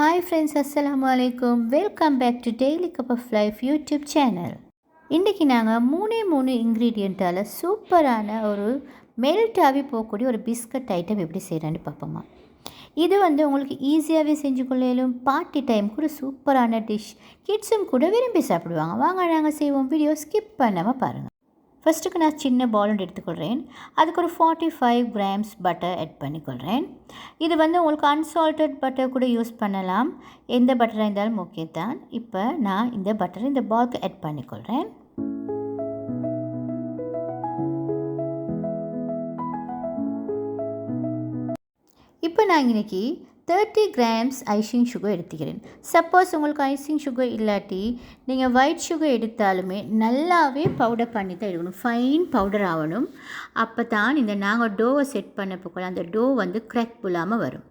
Hi friends, Assalamu alaikum. Welcome back to Daily Cup of Life YouTube channel. இன்றைக்கி நாங்கள் மூணு இன்க்ரீடியண்ட்டால் சூப்பரான ஒரு மெல்ட் ஆகி போகக்கூடிய ஒரு பிஸ்கட் ஐட்டம் எப்படி செய்கிறான்னு பார்ப்போமா. இது உங்களுக்கு ஈஸியாகவே செஞ்சு கொள்ளையிலும் பார்ட்டி டைம் கூட சூப்பரான டிஷ். கிட்ஸும் கூட விரும்பி சாப்பிடுவாங்க. வாங்க நாங்கள் செய்வோம். வீடியோ ஸ்கிப் பண்ணாமல் பாருங்கள். ஃபஸ்ட்டுக்கு நான் சின்ன பால் ஒன்று எடுத்துக்கொள்கிறேன். அதுக்கு ஒரு 45 grams பட்டர் ஆட் பண்ணிக்கொள்கிறேன். இது உங்களுக்கு அன்சால்ட்டட் பட்டர் கூட யூஸ் பண்ணலாம். எந்த பட்டராக இருந்தாலும் ஓகே தான். இப்போ நான் இந்த பட்டரை இந்த பால்க்கு ஆட் பண்ணிக்கொள்கிறேன். இப்போ நான் இன்றைக்கி 30 grams ஐசிங் சுகர் எடுத்துக்கிறேன். சப்போஸ் உங்களுக்கு ஐசிங் சுகர் இல்லாட்டி நீங்கள் ஒயிட் சுகர் எடுத்தாலுமே நல்லாவே பவுடர் பண்ணி தான் எடுக்கணும். ஃபைன் பவுடர் ஆகணும். அப்போ தான் இந்த நாங்கள் டோவை செட் பண்ண போகலாம் அந்த டோ கிராக் புல்லாமல் வரும்.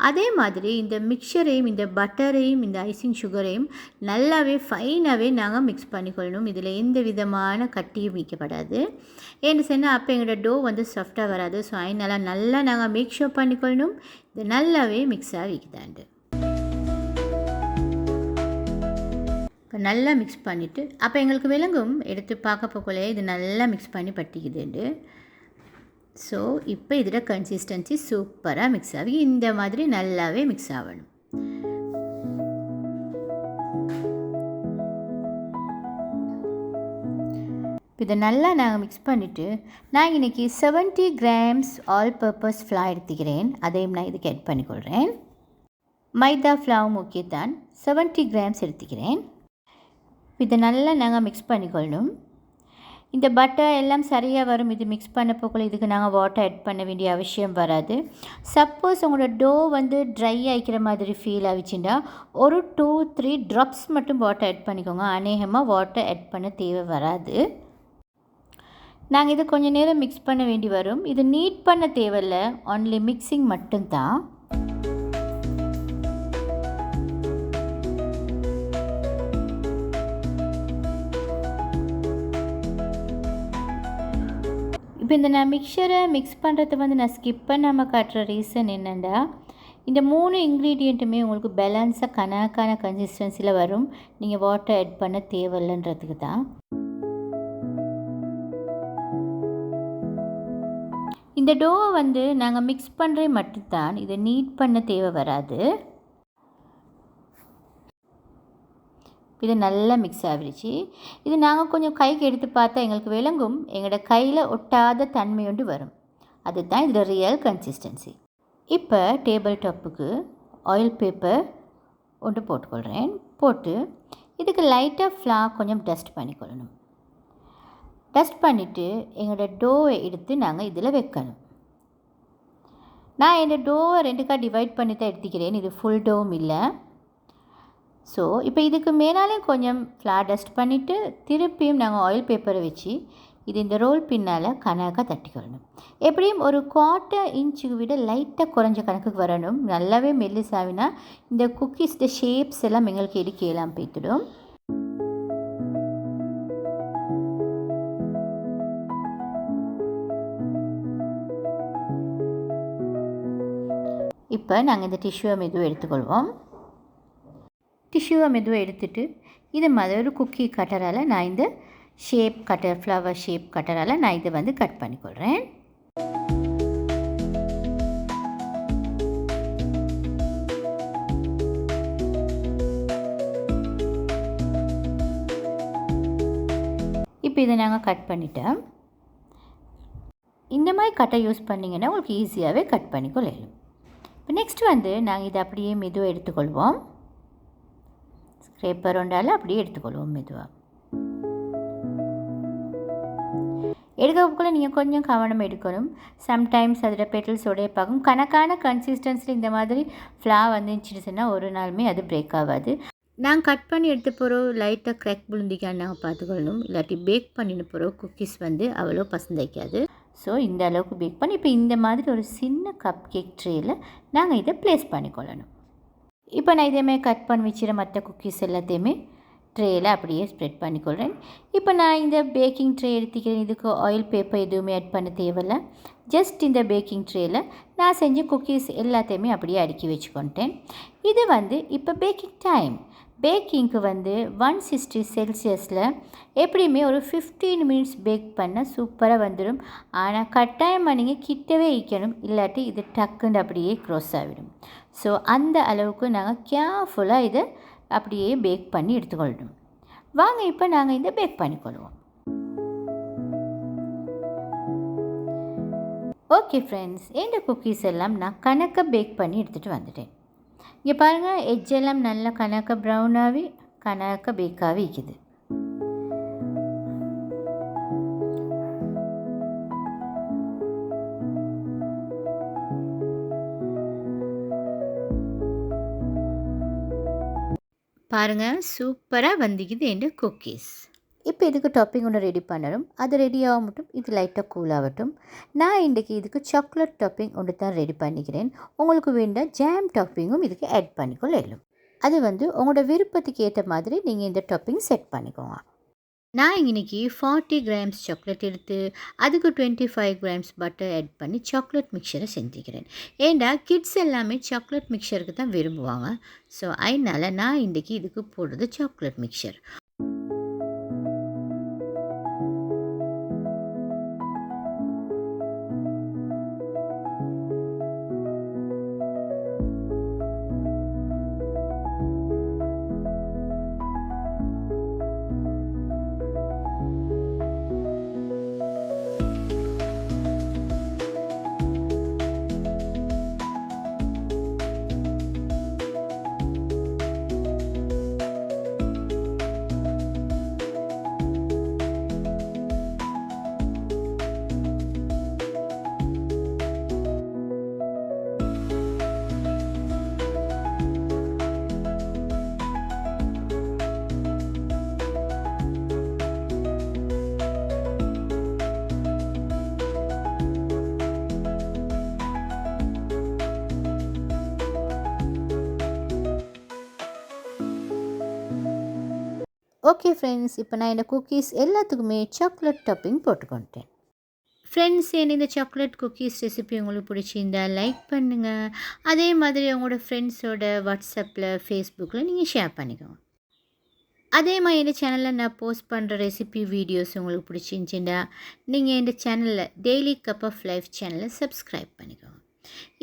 அதே மாதிரி இந்த மிக்சரையும் இந்த பட்டரையும் இந்த ஐசிங் சுகரையும் நல்லாவே ஃபைனாகவே நாங்கள் மிக்ஸ் பண்ணிக்கொள்ளணும். இதில் எந்த விதமான கட்டியும் வைக்கப்படாது. ஏன்னு சொன்னால் அப்போ எங்களோட டோ சாஃப்டாக வராது. ஸோ அதனால் நல்லா நாங்கள் மேக் ஷூர் பண்ணிக்கொள்ளணும். இது நல்லாவே மிக்ஸ் ஆகிக்குதாண்டு. இப்போ நல்லா மிக்ஸ் பண்ணிவிட்டு அப்போ எங்களுக்கு விளங்கும் எடுத்து பார்க்க போகலே இது நல்லா மிக்ஸ் பண்ணி பட்டிக்குதுண்டு. ஸோ இப்போ இதில் கன்சிஸ்டன்சி சூப்பராக மிக்ஸ் ஆகி இந்த மாதிரி நல்லாவே மிக்ஸ் ஆகணும். இதை நல்லா நாங்கள் மிக்ஸ் பண்ணிவிட்டு நான் இன்றைக்கி 70 grams ஆல் பர்பஸ் ஃப்ளார் எடுத்துக்கிறேன். அதையும் நான் இதுக்கு ஆட் பண்ணிக்கொள்கிறேன். மைதா ஃப்ளாவும் ஓகே தான். 70 grams எடுத்துக்கிறேன். இதை நல்லா நாங்கள் மிக்ஸ் பண்ணிக்கொள்ளணும். இந்த பட்டர் எல்லாம் சரியாக வரும். இது மிக்ஸ் பண்ண போகல இதுக்கு நாங்கள் வாட்டர் ஆட் பண்ண வேண்டிய அவசியம் வராது. சப்போஸ் உங்களோட டோ ட்ரை ஆகிக்கிற மாதிரி ஃபீல் ஆகிச்சுன்னா ஒரு 2-3 drops மட்டும் வாட்டர் ஆட் பண்ணிக்கோங்க. அநேகமாக வாட்டர் ஆட் பண்ண தேவை வராது. நாங்கள் இது கொஞ்சம் நேரம் மிக்ஸ் பண்ண வேண்டி வரும். இது நீட் பண்ண தேவையில்லை, ஒன்லி மிக்சிங் மட்டும்தான். இப்போ இந்த நான் மிக்சரை மிக்ஸ் பண்ணுறது நான் ஸ்கிப் பண்ணாமல் காட்டுற ரீசன் என்னென்னா இந்த 3 இன்க்ரீடியண்ட்டுமே உங்களுக்கு பேலன்ஸாக கணக்கான கன்சிஸ்டன்சியில் வரும். நீங்கள் வாட்டர் ஆட் பண்ண தேவையில்லைன்றதுக்கு தான். இந்த டோவை நாங்கள் மிக்ஸ் பண்ணுறது மட்டும்தான். இதை நீட் பண்ண தேவை வராது. இது நல்லா மிக்ஸ் ஆகிடுச்சு. இது நாங்கள் கொஞ்சம் கைக்கு எடுத்து பார்த்தா எங்களுக்கு விளங்கும். எங்களோட கையில் ஒட்டாத தன்மை ஒன்று வரும். அதுதான் இதில் ரியல் கன்சிஸ்டன்சி. இப்போ டேபிள் டாப்புக்கு ஆயில் பேப்பர் ஒன்று போட்டுக்கொள்கிறேன். போட்டு இதுக்கு லைட்டாக ஃப்ளார் கொஞ்சம் டஸ்ட் பண்ணிக்கொள்ளணும். டஸ்ட் பண்ணிவிட்டு எங்களோட டோவை எடுத்து நாங்கள் இதில் வைக்கணும். நான் என்னோடய டோவை 2 டிவைட் பண்ணி தான் எடுத்துக்கிறேன். இது ஃபுல் டோவும் இல்லை. ஸோ இப்போ இதுக்கு மேலாலே கொஞ்சம் ஃப்ளார் டஸ்ட் பண்ணிவிட்டு திருப்பியும் நாங்கள் ஆயில் பேப்பரை வச்சு இது இந்த ரோல் பின்னால் கணக்காக தட்டிக்கொள்ளணும். எப்படியும் ஒரு 1/4 இன்ச்சுக்கு விட லைட்டாக குறைஞ்ச கணக்குக்கு வரணும். நல்லாவே மெல்லிசாவினா இந்த குக்கீஸ் ஷேப்ஸ் எல்லாம் எங்களுக்கு எடுக்கலாம் போய்த்துடும். இப்போ நாங்கள் இந்த டிஷ்யூவை மெதுவாக எடுத்துக்கொள்வோம். டிஷ்யூவை மெதுவாக எடுத்துகிட்டு இது மாதிரி ஒரு குக்கி கட்டரால் நான் இந்த ஷேப் கட்டர் ஃப்ளவர் ஷேப் கட்டரால் நான் இதை கட் பண்ணிக்கொள்கிறேன். இப்போ இதை நாங்கள் கட் பண்ணிட்டோம். இந்த மாதிரி கட்டை யூஸ் பண்ணிங்கன்னா உங்களுக்கு ஈஸியாகவே கட் பண்ணிக்கொள்ளலாம். இப்போ நெக்ஸ்ட் நாங்கள் இதை அப்படியே மெதுவாக எடுத்துக்கொள்வோம். ஸ்க்ரேப்பர் ஒன்றால் அப்படியே எடுத்துக்கொள்வோம் மெதுவாக. எடுக்கிறதுக்குள்ளே நீங்கள் கொஞ்சம் கவனம் எடுக்கணும். சம்டைம்ஸ் அதில் பெட்டல்ஸ் உடைய பார்க்கும். கணக்கான கன்சிஸ்டன்சியில் இந்த மாதிரி ஃப்ளார் இருந்துச்சுன்னா ஒரு நாளுமே அது பிரேக் ஆகாது. நாங்கள் கட் பண்ணி எடுத்து போகிறோம் லைட்டாக க்ராக் விழுந்திக்கான்னு நாங்கள் பார்த்துக்கொள்ளணும். இல்லாட்டி பேக் பண்ணின போகிறோம் குக்கீஸ் அவ்வளோ பசந்தைக்காது. ஸோ இந்த அளவுக்கு பேக் பண்ணி இப்போ இந்த மாதிரி ஒரு சின்ன கப் கேக் ட்ரேயில் நாங்கள் இதை ப்ளேஸ் பண்ணிக்கொள்ளணும். இப்போ நான் இதேமாதிரி கட் பண்ணி வச்சுற மற்ற குக்கீஸ் எல்லாத்தையுமே ட்ரேயில் அப்படியே ஸ்ப்ரெட் பண்ணிக்கொள்கிறேன். இப்போ நான் இந்த பேக்கிங் ட்ரே எடுத்துக்கிறேன். இதுக்கு ஆயில் பேப்பர் எதுவுமே ஆட் பண்ண தேவையில்லை. ஜஸ்ட் இந்த பேக்கிங் ட்ரேயில் நான் செஞ்ச குக்கீஸ் எல்லாத்தையுமே அப்படியே அடுக்கி வச்சுக்கொண்டேன். இது இப்போ பேக்கிங் டைம். பேக்கிங்க்கு 160 செல்சியஸில் எப்படியுமே ஒரு 15 மினிட்ஸ் பேக் பண்ண சூப்பராக வந்துடும். ஆனால் கட்டாயமாக நீங்கள் கிட்டவே வைக்கணும், இல்லாட்டி இது டக்குன்னு அப்படியே க்ரோஸ் ஆகிடும். ஸோ அந்த அளவுக்கு நாங்கள் கேர்ஃபுல்லாக இதை அப்படியே பேக் பண்ணி எடுத்துக்கொள்ளணும். வாங்க இப்போ நாங்கள் இந்த பேக் பண்ணிக்கொள்வோம். ஓகே ஃப்ரெண்ட்ஸ், இந்த குக்கீஸ் எல்லாம் நான் கணக்க பேக் பண்ணி எடுத்துகிட்டு வந்துட்டேன். இங்கே பாருங்கள், எட்ஜெல்லாம் நல்லா கணக்க ப்ரௌனாகி கணக்க பேக்காகி இருக்குது. பாருங்கள், சூப்பராக வந்துக்குது என் குக்கீஸ். இப்போ இதுக்கு டாப்பிங் ஒன்று ரெடி பண்ணணும். அது ரெடி ஆக மட்டும் இது லைட்டாக கூல் ஆகட்டும். நான் இன்றைக்கி இதுக்கு சாக்லேட் டாப்பிங் ஒன்று தான் ரெடி பண்ணிக்கிறேன். உங்களுக்கு வேண்டாம் ஜாம் டாப்பிங்கும் இதுக்கு ஆட் பண்ணிக்கொள்ளலாம். அது உங்களோட விருப்பத்துக்கு ஏற்ற மாதிரி நீங்கள் இந்த டாப்பிங் செட் பண்ணிக்கோங்க. நான் இன்றைக்கி 40 கிராம்ஸ் சாக்லேட் எடுத்து அதுக்கு 25 கிராம்ஸ் பட்டர் ஆட் பண்ணி சாக்லேட் மிக்சரை செஞ்சுக்கிறேன். ஏண்டா கிட்ஸ் எல்லாமே சாக்லேட் மிக்சருக்கு தான் விரும்புவாங்க. ஸோ அதனால் நான் இன்றைக்கி இதுக்கு போடுறது சாக்லேட் மிக்சர். ஓகே ஃப்ரெண்ட்ஸ், இப்போ நான் இந்த குக்கீஸ் எல்லாத்துக்குமே சாக்லேட் டாப்பிங் போட்டுக்கொண்டேன். ஃப்ரெண்ட்ஸ், இந்த சாக்லேட் குக்கீஸ் ரெசிபி உங்களுக்கு பிடிச்சிருந்தால் லைக் பண்ணுங்கள். அதே மாதிரி உங்களோட ஃப்ரெண்ட்ஸோட வாட்ஸ்அப்பில் ஃபேஸ்புக்கில் நீங்கள் ஷேர் பண்ணிக்கோங்க. அதே மாதிரி இந்த சேனலில் நான் போஸ்ட் பண்ணுற ரெசிபி வீடியோஸ் உங்களுக்கு பிடிச்சிருந்துச்சுன்னா நீங்கள் இந்த சேனலில் டெய்லி கப் ஆஃப் லைஃப் சேனலை சப்ஸ்கிரைப் பண்ணிக்கோங்க.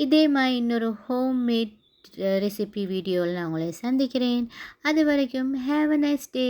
இதே மாதிரி இன்னொரு ஹோம்மேட் ரெசிபி வீடியோவில் நான் உங்களை சந்திக்கிறேன். அது வரைக்கும் ஹேவ் அ நைஸ் டே.